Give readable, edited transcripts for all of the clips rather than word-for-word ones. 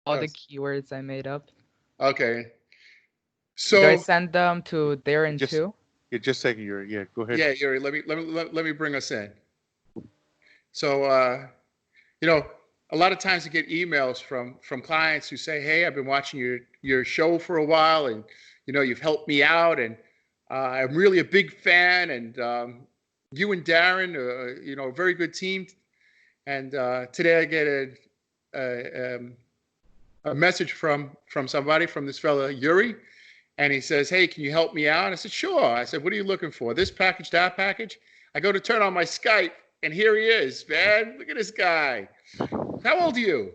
all the keywords I made up. Okay. Do I So send them to Darrin Just too? just taking your go ahead. yeah, Yuri, let me bring us in. So you know, a lot of times I get emails from clients who say, "Hey, I've been watching your show for a while, and you've helped me out, and I'm really a big fan, and you and Darrin, a very good team." And today I get a message from somebody, from this fella Yuri, and he says, "Hey, can you help me out?" I said, "Sure." I said, "What are you looking for? This package, that package?" I go to turn on my Skype, and here he is, man. Look at this guy. How old are you?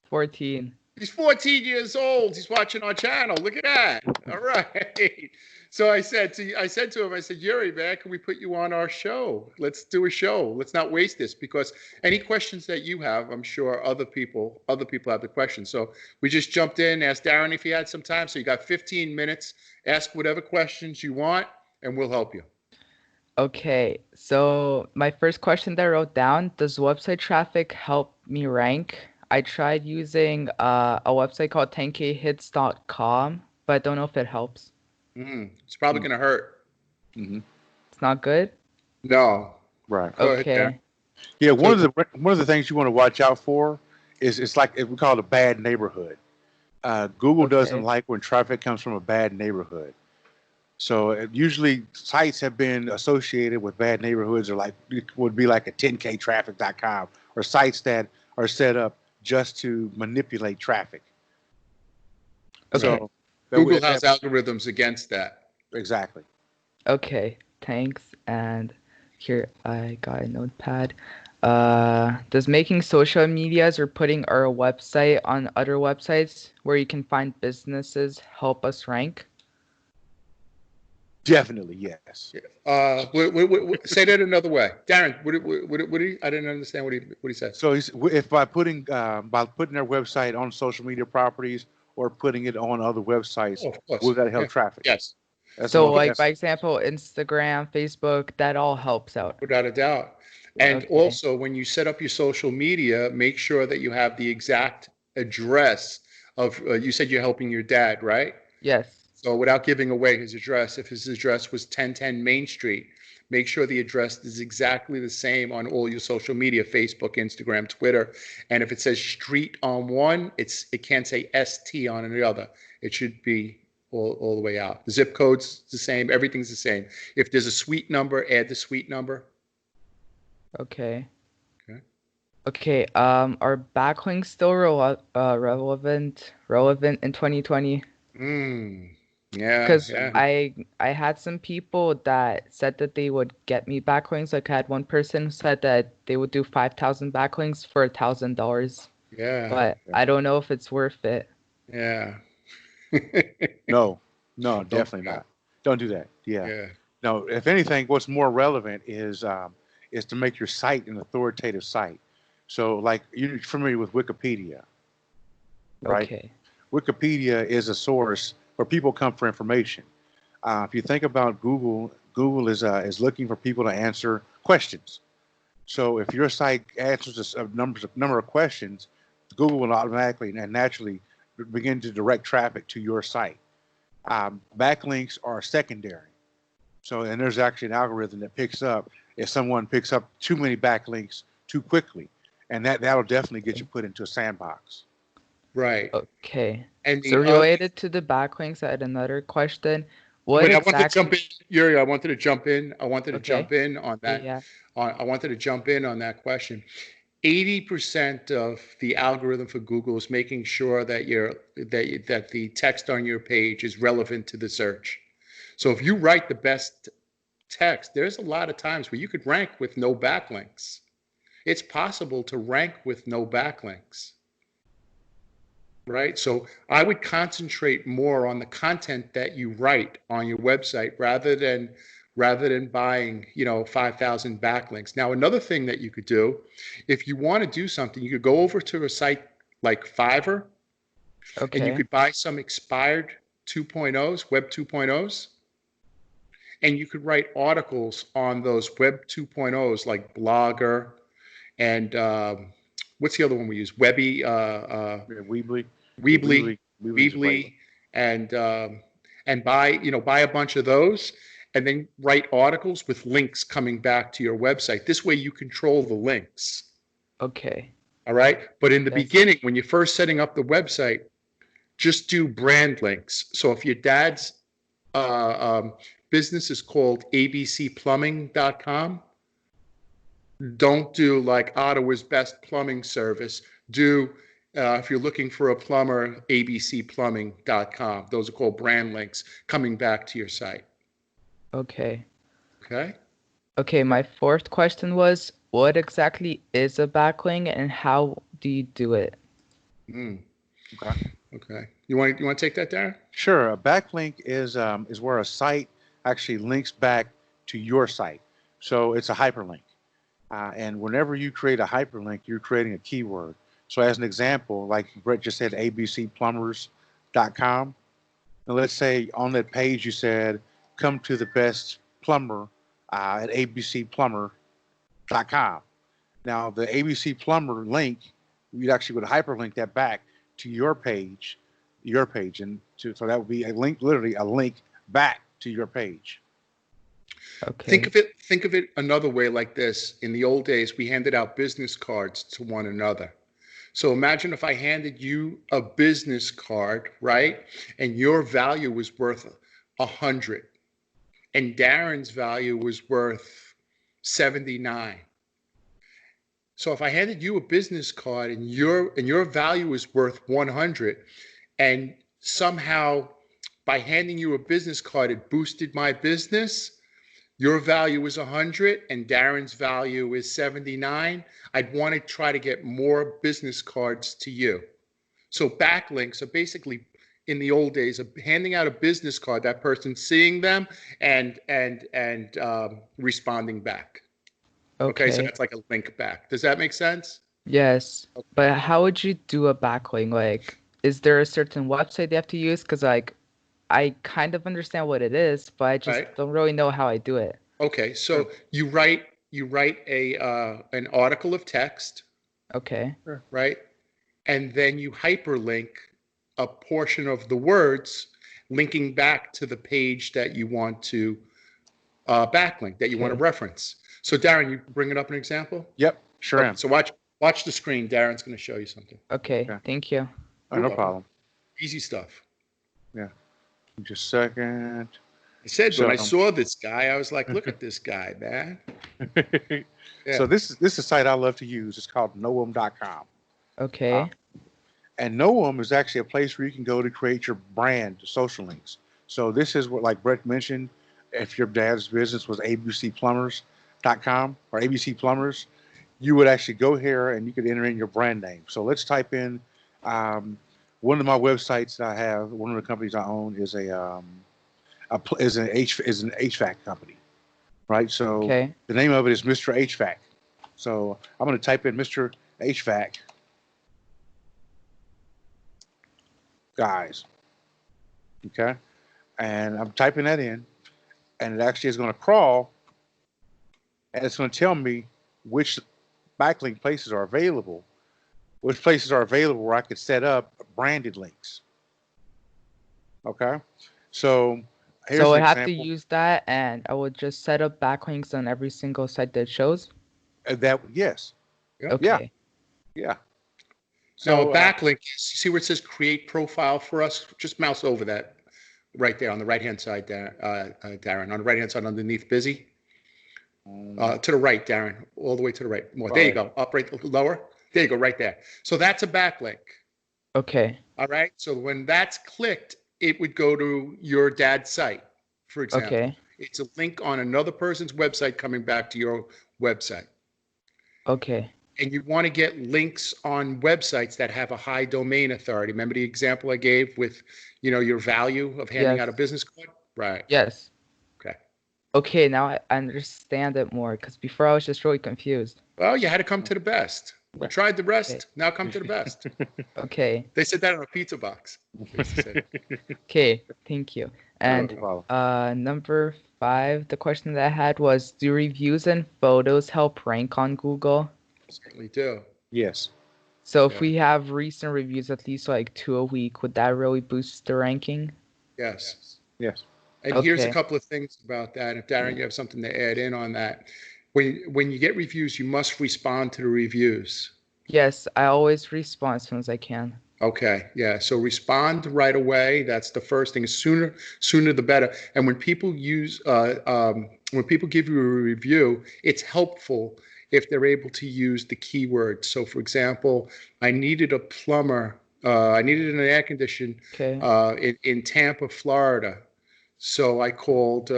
14. He's 14 years old. He's watching our channel. Look at that. All right. So I said to him, I said, "Yuri, man, can we put you on our show? Let's do a show. Let's not waste this, because any questions that you have, I'm sure other people have the questions." So we just jumped in, asked Darrin if he had some time. So you got 15 minutes. Ask whatever questions you want, and we'll help you. Okay, so my first question that I wrote down, does website traffic help me rank? I tried using a website called 10khits.com, but I don't know if it helps. It's probably going to hurt. Mm-hmm. It's not good? No. Right. Go ahead, Darrin. Okay, Yeah, So one of the things you want to watch out for is it's like we call it a bad neighborhood. Google doesn't okay, like when traffic comes from a bad neighborhood. So usually sites have been associated with bad neighborhoods, or like it would be like a 10ktraffic.com, or sites that are set up just to manipulate traffic. okay, right. So Google that has algorithms against that. exactly. okay, thanks. And here I got a notepad. Does making social medias or putting our website on other websites where you can find businesses help us rank? Definitely yes. Say that another way, Darrin. I didn't understand what he said. So if by putting their website on social media properties or putting it on other websites, Oh, of course. will that Yeah. help traffic? Yes. That's the So, most. like, by That's example, Instagram, Facebook, that all helps out. Without a doubt. And Okay. also, when you set up your social media, make sure that you have the exact address of. You said you're helping your dad, right? Yes. So without giving away his address, if his address was 1010 Main Street, make sure the address is exactly the same on all your social media, Facebook, Instagram, Twitter. And if it says street on one, it can't say ST on the other. It should be all the way out. The zip code's the same, everything's the same. If there's a suite number, add the suite number. Okay. Okay. Okay. Are backlinks still relevant in 2020? Mm, yeah, Because yeah. I had some people that said that they would get me backlinks. Like I had one person who said that they would do 5,000 backlinks for $1,000, Yeah, but I don't know if it's worth it. yeah. no, no, Don't do definitely that. not. Don't do that. Yeah. Yeah. No. If anything, what's more relevant is to make your site an authoritative site. So, like you're familiar with Wikipedia, right? Okay. Wikipedia is a source where people come for information. If you think about Google, Google is looking for people to answer questions. So if your site answers number of questions, Google will automatically and naturally begin to direct traffic to your site. Backlinks are secondary. So and there's actually an algorithm that picks up if someone picks up too many backlinks too quickly, and that'll definitely get you put into a sandbox. Right. Okay. And So the related to the backlinks, I had another question. What wait, I wanted to jump exactly? in, Yuri. I wanted to jump in. I wanted to Okay. jump in on Yeah, that. yeah. I wanted to jump in on that question. 80% of the algorithm for Google is making sure that the text on your page is relevant to the search. So if you write the best text, there's a lot of times where you could rank with no backlinks. It's possible to rank with no backlinks, right? So I would concentrate more on the content that you write on your website rather than buying 5,000 backlinks. Now another thing that you could do, if you want to do something, you could go over to a site like Fiverr, and you Okay. could buy some expired 2.0s, web 2.0s, and you could write articles on those web 2.0s like Blogger, and what's the other one we use? Webby, Yeah, Weebly. Weebly, Weebly's great. Weebly, and buy a bunch of those, and then write articles with links coming back to your website. This way you control the links. Okay. All right. But in the Yes. beginning, when you're first setting up the website, just do brand links. So if your dad's business is called abcplumbing.com, don't do like Ottawa's best plumbing service. Do if you're looking for a plumber, abcplumbing.com. Those are called brand links coming back to your site. Okay. Okay. Okay, my fourth question was, what exactly is a backlink and how do you do it? Okay. Okay. You want to take that, Darrin? Sure. A backlink is where a site actually links back to your site. So it's a hyperlink. And whenever you create a hyperlink, you're creating a keyword. So as an example, like Bret just said, abcplumbers.com. And let's say on that page you said, come to the best plumber at abcplumber.com. Now the ABC Plumber link, you'd actually would hyperlink that back to your page, and so that would be a link, literally a link back to your page. Okay. Think of it another way like this. In the old days, we handed out business cards to one another. So imagine if I handed you a business card, right? And your value was worth 100 and Darrin's value was worth 79. So if I handed you a business card and your value is worth 100, and somehow by handing you a business card it boosted my business, your value is 100 and Darrin's value is 79, I'd want to try to get more business cards to you. So backlinks are basically, in the old days, of handing out a business card, that person seeing them and responding back. Okay, so Okay. that's like a link back. Does that make sense? Yes. But how would you do a backlink? Like, is there a certain website you have to use? Because like, I kind of understand what it is, but I just Right. don't really know how I do it. Okay, so you write a an article of text, Okay. right? And then you hyperlink a portion of the words linking back to the page that you want to backlink, that you want to Okay. reference. So Darrin, you bringing up an example? Yep, sure am. So watch the screen. Darrin's going to show you something. Okay. Okay. Thank you. Oh, no problem. Easy stuff. Yeah. Just a second. I said when I So- saw this guy, I was like, look at this guy, man. Yeah. So this is a site I love to use. It's called noam.com. Okay. And Noam is actually a place where you can go to create your brand social links. So this is what, like Bret mentioned, if your dad's business was abcplumbers.com or ABC Plumbers, you would actually go here and you could enter in your brand name. So let's type in one of my websites that I have. One of the companies I own is an HVAC company, right? So Okay. the name of it is Mr. HVAC. So I'm going to type in Mr. HVAC guys. Okay. And I'm typing that in, and it actually is going to crawl, and it's going to tell me which backlink places are available, which places are available where I could set up branded links. Okay. So here's So I an have to example. use that, and I would just set up backlinks on every single site that shows. Yes. Yep. Okay. Yeah. So So a backlink, see where it says create profile for us? Just mouse over that right there on the right-hand side, Darrin. On the right-hand side underneath busy. To the right, Darrin. All the way to the right. More. There you go. Up, right, lower. There you go, right there. So that's a backlink. Okay. All right. So when that's clicked, it would go to your dad's site, for example. Okay. It's a link on another person's website coming back to your website. Okay. And you want to get links on websites that have a high domain authority. Remember the example I gave with, your value of handing Yes. out a business card? Right. Yes. Okay. Okay, now I understand it more, because before I was just really confused. Well, you had to come to the best. You tried the rest. Okay. Now come to the best. Okay. They said that on a pizza box. Okay. Thank you. And No problem. number 5, the question that I had was, do reviews and photos help rank on Google? Certainly do. Yes. So if Yeah. we have recent reviews, at least like 2 a week, would that really boost the ranking? Yes. Yes. And here's a Okay. couple of things about that. If Darrin, you have something to add in on that. When you get reviews, you must respond to the reviews. Yes, I always respond as soon as I can. Okay, yeah. So respond right away. That's the first thing. Sooner the better. And when people give you a review, it's helpful if they're able to use the keywords. So, for example, I needed a plumber. I needed an air conditioner Okay. in Tampa, Florida. So I called,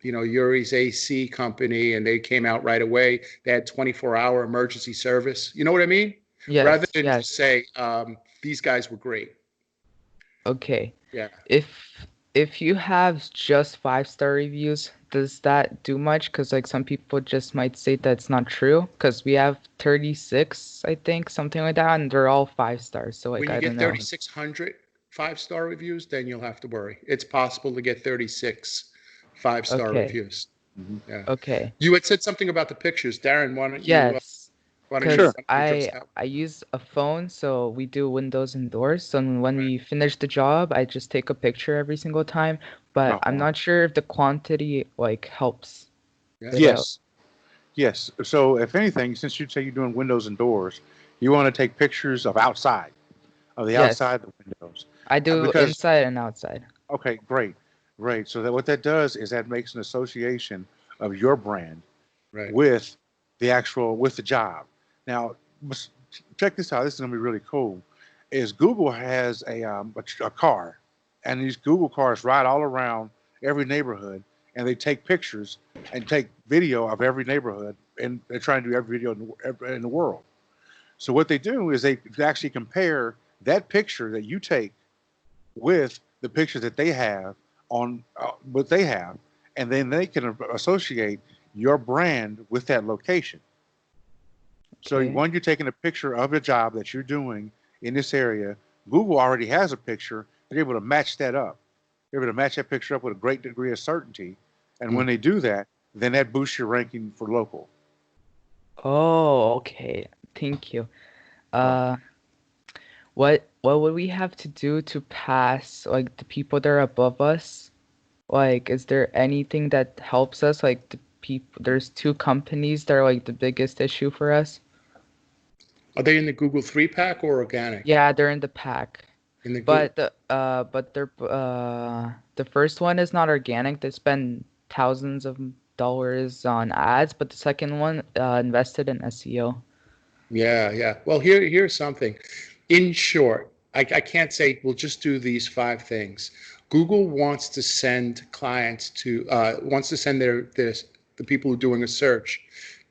Yuri's AC company, and they came out right away. They had 24-hour emergency service. You know what I mean? Rather Yes, than yes. just say, these guys were great. Okay. Yeah. If you have just 5-star reviews, does that do much? Because like some people just might say that's not true. Because we have 36, I think, something like that, and they're all 5 stars. So like When you I don't get know. 3,600 5-star reviews, then you'll have to worry. It's possible to get 36 5-star Okay. reviews. Hmm. Yeah. Okay. You had said something about the pictures. Darrin, Yes. why don't you Sure. Because address that? I use a phone, so we do windows and doors. So when we finish the job, I just take a picture every single time. But I'm Uh-huh. not sure if the quantity like helps Yeah. it out. Yes. Yes. So if anything, since you say you're doing windows and doors, you want to take pictures of the Yes, outside the windows, I do because inside and outside. okay, great, great. So that what that does is that makes an association of your brand Right. with with the job. Now, check this out. This is gonna be really cool. Is Google has a car, and these Google cars ride all around every neighborhood, and they take pictures and take video of every neighborhood, and they're trying to do every video in the world. So what they do is they actually compare that picture that you take with the picture that they have on what they have, and then they can associate your brand with that location. So Okay. when you're taking a picture of a job that you're doing in this area, Google already has a picture. They're able to match that up. They're able to match that picture up with a great degree of certainty. And when Mm. they do that, then that boosts your ranking for local. Oh, okay. Thank you. Right. Uh, what would we have to do to pass like the people that are above us? Like, is there anything that helps us? Like the people, there's 2 companies that are like the biggest issue for us. Are they in the Google 3-pack or organic? Yeah, they're in the pack. In the Google. But the first one is not organic. They spend thousands of dollars on ads, but the second one invested in SEO. Yeah, yeah. Well, here's something. In short, I can't say we'll just do these 5 things. Google wants to send clients to wants to send the people who are doing a search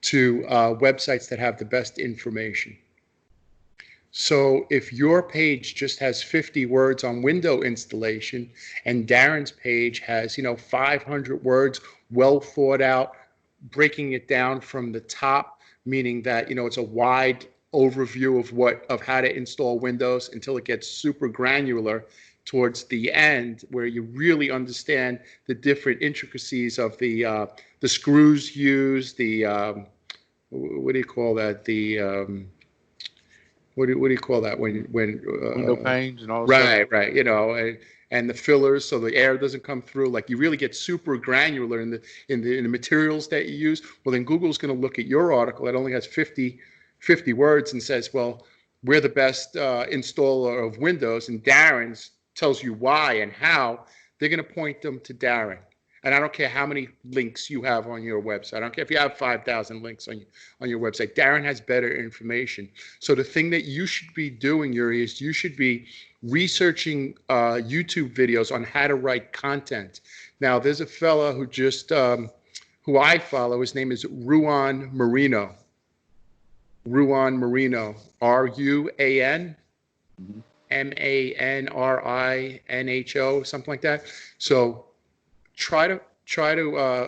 to websites that have the best information. So if your page just has 50 words on window installation and Darrin's page has, 500 words, well thought out, breaking it down from the top, meaning that, it's a wide overview of how to install Windows until it gets super granular towards the end where you really understand the different intricacies of the screws used, the what do you call that? What do you call that when Window panes and all this stuff. right, and the fillers so the air doesn't come through, like you really get super granular in the materials that you use. Well, then Google's going to look at your article that only has 50 words and says, well, we're the best installer of Windows, and Darrin's tells you why and how. They're going to point them to Darrin. And I don't care how many links you have on your website. I don't care if you have 5,000 links on your website. Darrin has better information. So the thing that you should be doing, Yuri, is you should be researching YouTube videos on how to write content. Now, there's a fella who I follow. His name is Ruan Marino. Ruan Marino, Ruan Mhm. Manrinho, something like that. So try to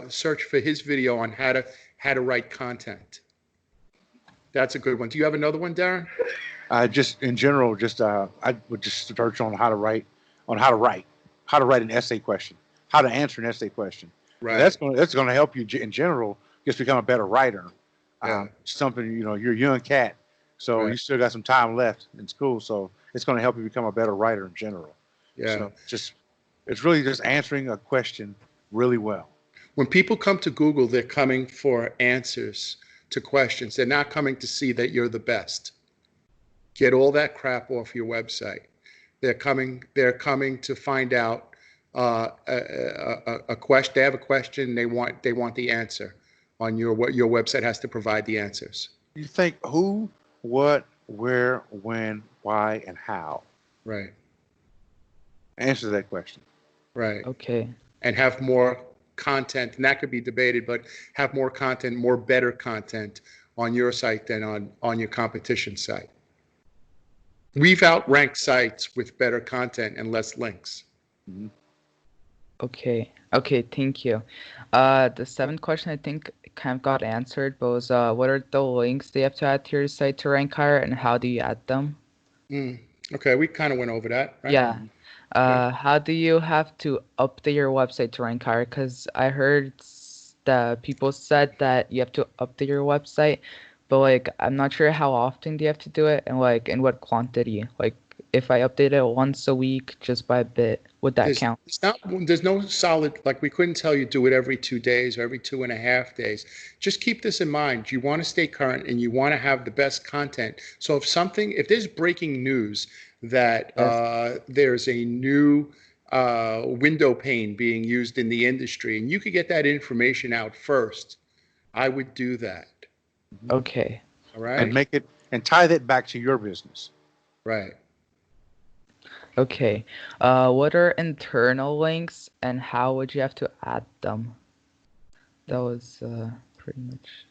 search for his video on how to write content. That's a good one. Do you have another one, Darrin? Just in general, I would just search on how to write an essay question, how to answer an essay question. And Right. that's going to help you in general just become a better writer. Yeah. Something you're a young cat, So Right. you still got some time left in school. So it's going to help you become a better writer in general. Yeah. So it's really just answering a question really well. When people come to Google, they're coming for answers to questions. They're not coming to see that you're the best. Get all that crap off your website. They're coming to find out a question. They have a question. They want the answer on your website has to provide the answers. You think who, what, where, when, why, and how. Right. Answer that question. Right. Okay. And have more content, and that could be debated, but have more content, more better content on your site than on your competition site. We've outranked sites with better content and less links. Mm-hmm. Okay. Okay, thank you. The seventh question I think kind of got answered, but was what are the links they have to add to your site to rank higher, and how do you add them? Okay, we kind of went over that, right? Yeah. How do you have to update your website to rank higher? Because I heard that people said that you have to update your website, but like I'm not sure how often do you have to do it, and like in what quantity. Like if I update it once a week, just by a bit, would that count? There's no solid, like we couldn't tell you do it every 2 days or every 2.5 days. Just keep this in mind. You want to stay current and you want to have the best content. So if there's breaking news that there's a new window pane being used in the industry and you could get that information out first, I would do that. Okay. All right. And make it and tie that back to your business. Right. Okay. What are internal links and how would you have to add them? That was pretty much.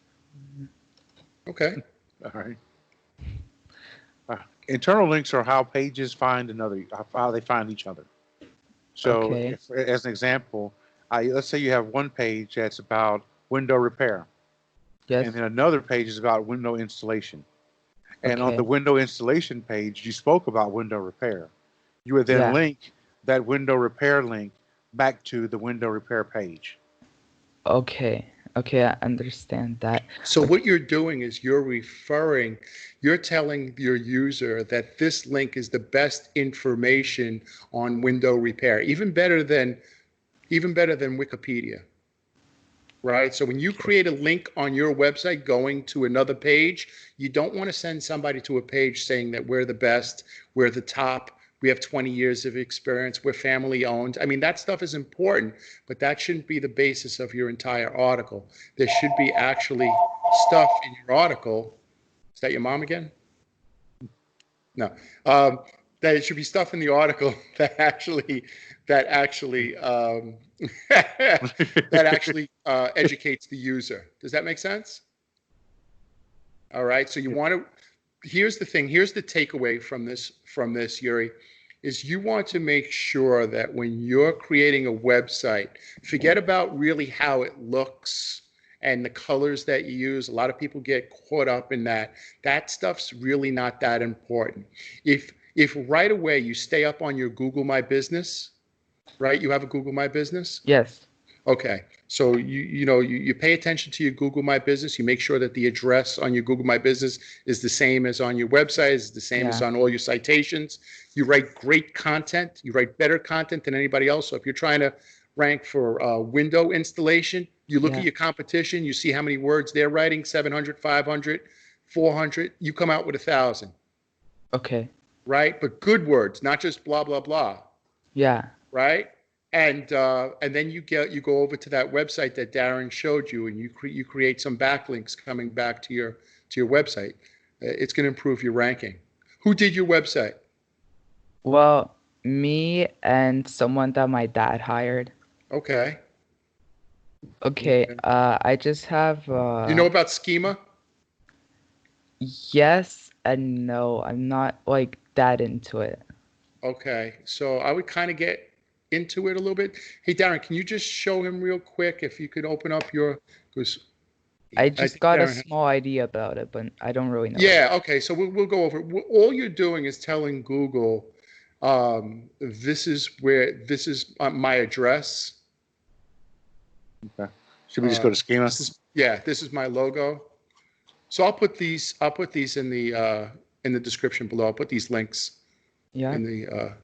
Okay. All right. Internal links are how pages find how they find each other. So, Okay. as an example, let's say you have one page that's about window repair, Yes. and then another page is about window installation. And on Okay. the window installation page, you spoke about window repair. You would then Yeah. link that window repair link back to the window repair page. Okay. Okay, I understand that. So what you're doing is you're telling your user that this link is the best information on window repair, even better than Wikipedia. Right? So when you create a link on your website going to another page, you don't want to send somebody to a page saying that we're the best, we're the top, we have 20 years of experience, we're family owned. I mean, that stuff is important, but that shouldn't be the basis of your entire article. There should be actually stuff in your article. Is that your mom again? No. That it should be stuff in the article that actually educates the user. Does that make sense? All right. So you want to. Here's the thing. Here's the takeaway from this, Yuri, is you want to make sure that when you're creating a website, forget about really how it looks and the colors that you use. A lot of people get caught up in that. That stuff's really not that important. If right away you stay up on your Google My Business, right? You have a Google My Business? Yes. Okay. So you pay attention to your Google My Business. You make sure that the address on your Google My Business is the same as on your website, is the same as on all your citations. You write great content. You write better content than anybody else. So if you're trying to rank for window installation, you look at your competition, you see how many words they're writing, 700, 500, 400. You come out with 1,000. Okay. Right? But good words, not just blah, blah, blah. Yeah. Right? And then you go over to that website that Darrin showed you, and you create some backlinks coming back to your website. It's going to improve your ranking. Who did your website? Well, me and someone that my dad hired. Okay. Okay. I just have. You know about Schema? Yes and no. I'm not like that into it. Okay. So I would kind of get into it a little bit. Hey, Darrin, can you just show him real quick if you could open up because I just got a small idea about it, but I don't really know. Yeah. Okay. So we'll go over it. All you're doing is telling Google, this is my address. Okay. Should we just go to Schema? This is my logo. So I'll put these in the description below. I'll put these links Yeah. in the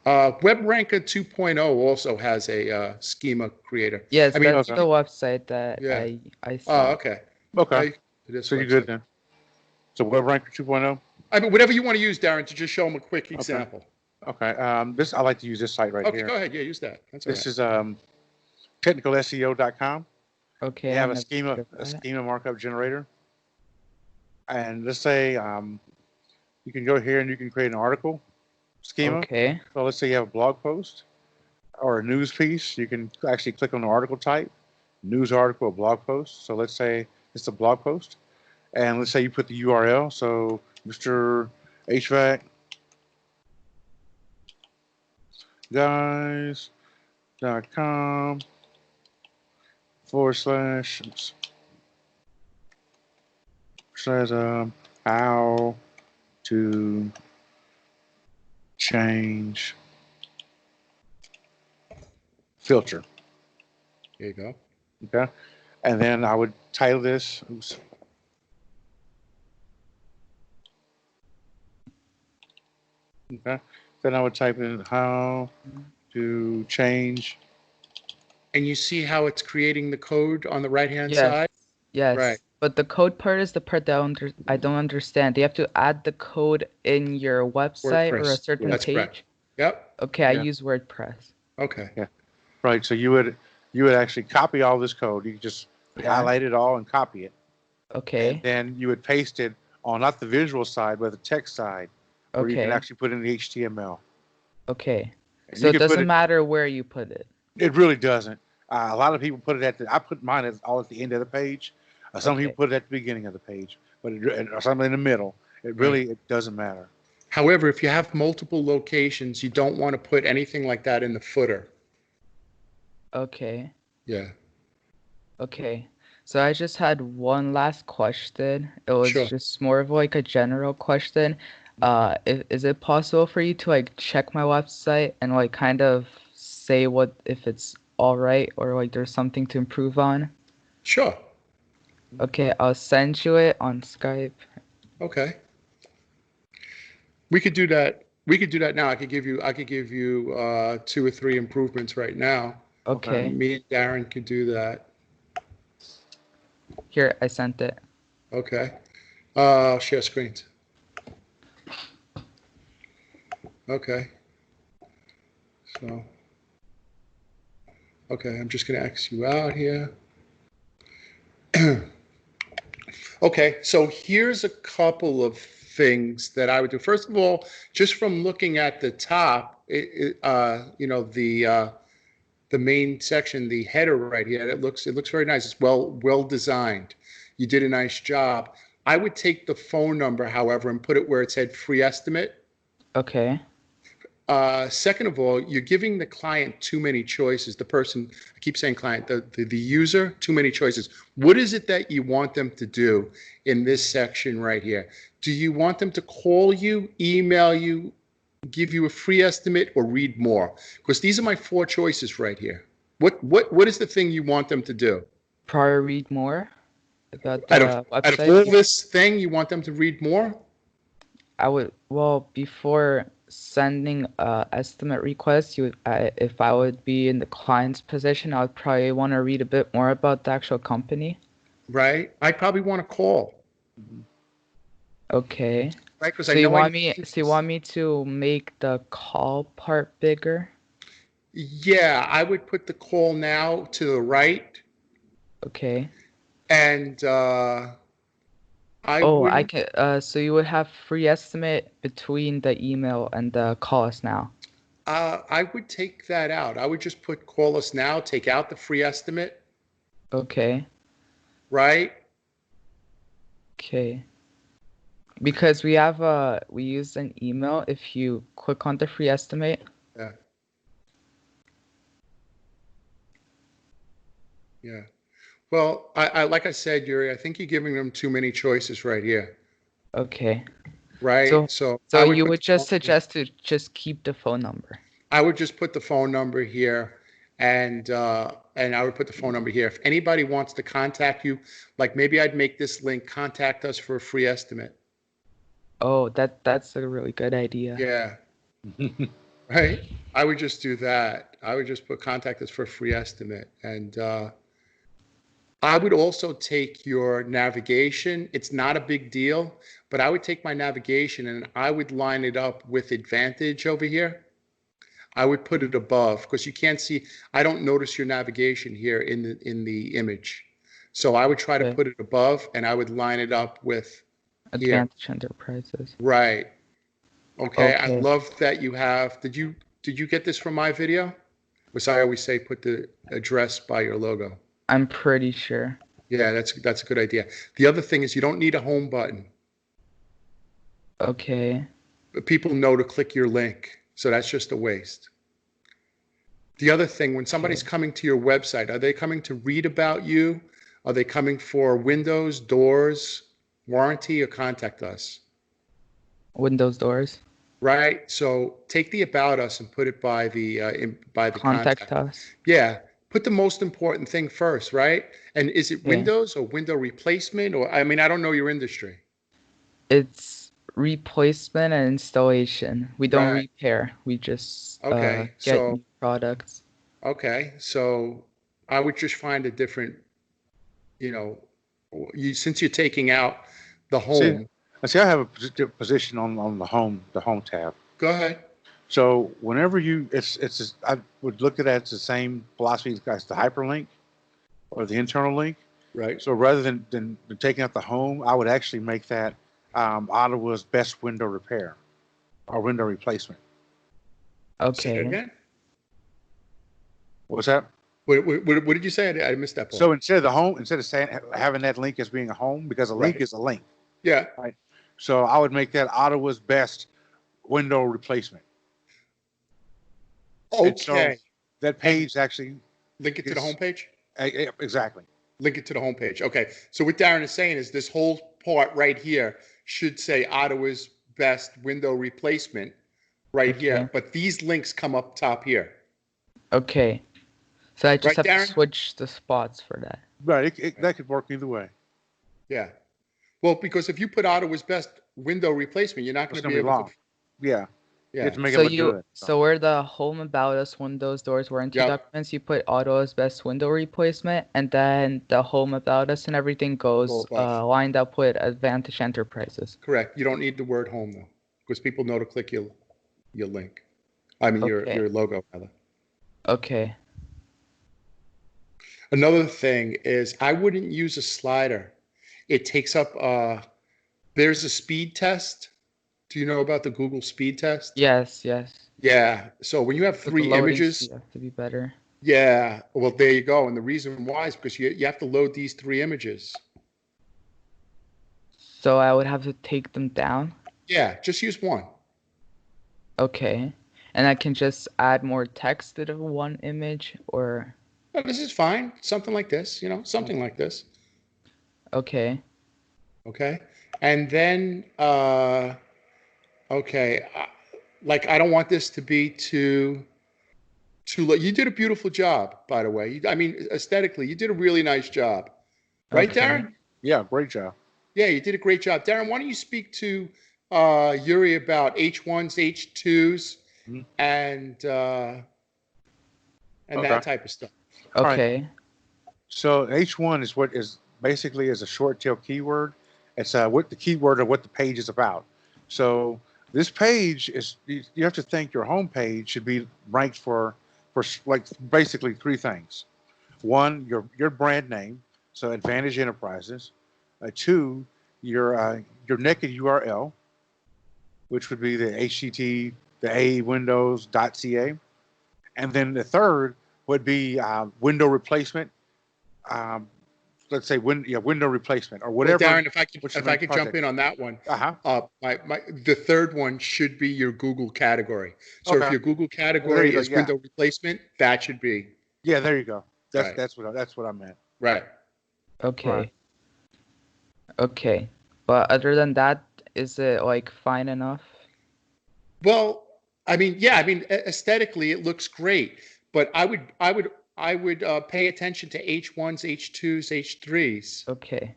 WebRanker 2.0 also has a schema creator. Yes, I mean, that's okay. the website that Yeah. I Oh, saw. okay. Okay. This So you're website. good then. So WebRanker 2.0. I mean, whatever you want to use, Darrin, to just show them a quick example. Okay. This I like to use this site right Okay, here. go ahead. Yeah, use that. That's all This right. is technicalseo.com. Okay. They have I a never heard of that. schema markup generator. And let's say you can go here and you can create an article schema. Okay. So let's say you have a blog post or a news piece. You can actually click on the article type, news article, or blog post. So let's say it's a blog post. And let's say you put the URL. So Mr. HVAC guys.com / says how to change filter. There you go. Okay. And then I would title this. Oops. Okay. Then I would type in how to change. And you see how it's creating the code on the right-hand Yes. side? Yes. Right. But the code part is the part that I don't understand. Do you have to add the code in your website or a WordPress. certain That's page? correct. Yep. Okay, I Yeah. use WordPress. Okay. Right. So you would actually copy all this code. You could just Yeah. highlight it all and copy it. Okay. And then you would paste it on not the visual side, but the text side, where you can Okay. actually put in the HTML. Okay. And So you it can put doesn't matter where you put it. It really doesn't. A lot of people put it I put mine all at the end of the page. Some Okay. people put it at the beginning of the page, but or something in the middle. It doesn't matter. However, if you have multiple locations, you don't want to put anything like that in the footer. Okay. Yeah. Okay. So I just had one last question. It was Sure. just more of like a general question. Is it possible for you to like check my website and like kind of say what if it's all right or like there's something to improve on? Sure. Okay, I'll send you it on Skype. Okay. We could do that. We could do that now. I could give you 2 or 3 improvements right now. Okay. Me and Darrin could do that. Here, I sent it. Okay. Share screens. Okay. So, okay, I'm just going to X you out here. Okay, so here's a couple of things that I would do. First of all, just from looking at the top, you know, the main section, the header right here, it looks very nice. It's well designed. You did a nice job. I would take the phone number, however, and put it where it said free estimate. Okay. Second of all, you're giving the client too many choices. The person, I keep saying client, the user, too many choices. What is it that you want them to do in this section right here? Do you want them to call you, email you, give you a free estimate, or read more? Because these are my 4 choices right here. What is the thing you want them to do? Probably read more about Out the of website. all this thing, you want them to read more? I would, well, before sending estimate request, if I would be in the client's position, I would probably want to read a bit more about the actual company. Right? I'd probably want to call. Okay. Right? Because So I know you want me to make the call part bigger? Yeah, I would put the call now to the right, Okay. and I Oh, wouldn't. so you would have free estimate between the email and the call us now. I would take that out. I would just put call us now, take out the free estimate, Okay. right? Okay. Because we use an email. If you click on the free estimate. Yeah. Yeah. Well, I like I said, Yuri, I think you're giving them too many choices right here, Okay. right? So I you put would just suggest to just keep the phone number. I would just put the phone number here. and I would put the phone number here. If anybody wants to contact you, like maybe I'd make this link, contact us for a free estimate. Oh, that's a really good idea. Yeah. Right. I would just do that. I would just put contact us for a free estimate. And I would also take your navigation. It's not a big deal, but I would take my navigation and I would line it up with Advantage over here. I would put it above because you can't see. I don't notice your navigation here in the image. So I would try to Okay. put it above and I would line it up with here. Advantage Enterprises. Right. Okay. I Okay. love that you have. Did you get this from my video? Which I always say put the address by your logo. I'm pretty sure. Yeah, that's a good idea. The other thing is you don't need a home button. Okay. But people know to click your link, so that's just a waste. The other thing, when somebody's coming to your website, are they coming to read about you? Are they coming for windows, doors, warranty, or contact us? Windows doors. Right. So take the about us and put it by the Contact us. Yeah. Put the most important thing first, right? And is it Yeah. Windows or window replacement? Or I mean, I don't know your industry. It's replacement and installation. We don't Right. repair. We just Okay, get so- new products. Okay. So I would just find a different, since you're taking out the home. See, I have a position on the home tab. Go ahead. So whenever I would look at it as the same philosophy as the hyperlink or the internal link. Right. So rather than taking out the home, I would actually make that Ottawa's best window repair or window replacement. Say it Okay. again. What's that? What did you say? I missed that part. So instead of saying having that link as being a home, because a link Right. is a link. Yeah. So I would make that Ottawa's best window replacement. And so Okay. that page actually Link it to the Yes. homepage. exactly. Link it to the homepage. Okay. So what Darrin is saying is this whole part right here should say Ottawa's best window replacement right here, Okay. but these links come up top here. Okay. So I just Right, have Darrin? to switch the spots for that. Right. That could work either way. Yeah. Well, because if you put Ottawa's best window replacement, you're not going It's to gonna be be able long. to. Yeah. You Yeah. have to make it So look good. so where the home about us, windows, doors, warranty Yep. documents, you put Auto's best window replacement, and then the home about us and everything goes Go above. lined up with Advantage Enterprises. Correct. You don't need the word home though, because people know to click your link. I mean Okay. your logo rather. Okay. Another thing is I wouldn't use a slider. It takes up there's a speed test. Do you know about the Google speed test? Yes, yes. Yeah. So when you have But the 3 loading images, speed has to be better. yeah. Well, there you go. And the reason why is because you have to load these 3 images. So I would have to take them down. Yeah, just use one. Okay. And I can just add more text to the one image, or Oh, this is fine. Something like this, something like this. okay. Okay. And then, okay, I don't want this to be too low. You did a beautiful job, by the way. I mean, aesthetically, you did a really nice job. Right, Okay. Darrin? Yeah, great job. Yeah, you did a great job. Darrin, why don't you speak to Yuri about H1s, H2s, Mhm. and Okay. that type of stuff. right. Okay. So H1 is what is basically is a short tail keyword. It's what the keyword of what the page is about. So this page is you have to think your home page should be ranked for like basically 3 things. 1, your brand name, so Advantage Enterprises. 2, your naked URL, which would be the HTTP, the awindows.ca, and then the third would be window replacement. Let's say window replacement or Well, whatever. Darrin, if I could what's your jump project. in on that one, Uh-huh. the third one should be your Google category. So if Okay. your Google There category you go, is yeah. window replacement, that should be Yeah, there you go. Right. That's what I meant. right. Okay. Right. Okay. But other than that, is it like fine enough? Well, I mean, yeah, aesthetically it looks great, but I would pay attention to H1s, H2s, H3s. Okay.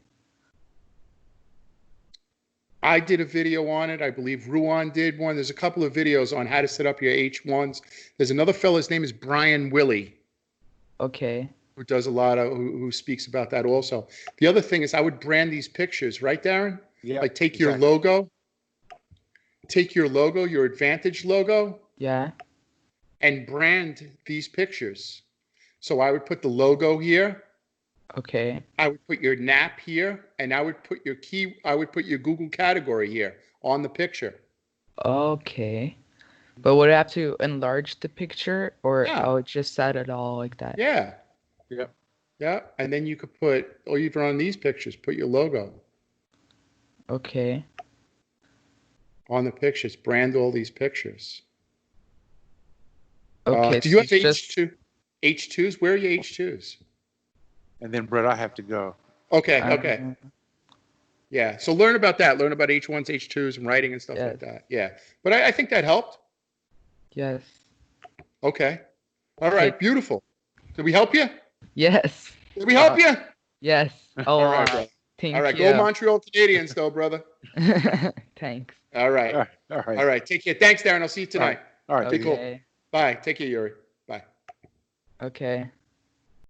I did a video on it. I believe Ruan did one. There's a couple of videos on how to set up your H1s. There's another fellow, his name is Brian Willie, Okay. who does a lot of, who speaks about that also. The other thing is I would brand these pictures, right, Darrin? Yeah. Like take exactly. your logo, your Advantage logo, Yeah. and brand these pictures. So I would put the logo here. Okay. I would put your NAP here, and I would put your Google category here on the picture. Okay. But would I have to enlarge the picture, or Yeah. I would just set it all like that? Yeah. Yep. Yeah. And then you could put, or even on these pictures, put your logo Okay. on the pictures, brand all these pictures. Okay. Do you have so it's just H2s? Where are your H2s? And then, Brett, I have to go. Okay. Okay. Yeah. So learn about that. Learn about H1s, H2s, and writing and stuff like that. Yeah. But I think that helped. Yes. Okay. All right. Okay. Beautiful. Did we help you? Yes. Did we help you? Yes. All right, bro. Thank All right. you. Go Montreal Canadiens, though, brother. Thanks. All right. All right. All right. Take care. Thanks, Darrin. I'll see you tonight. All right. Take care. Okay. Bye. Take care, Yuri. Bye. Okay.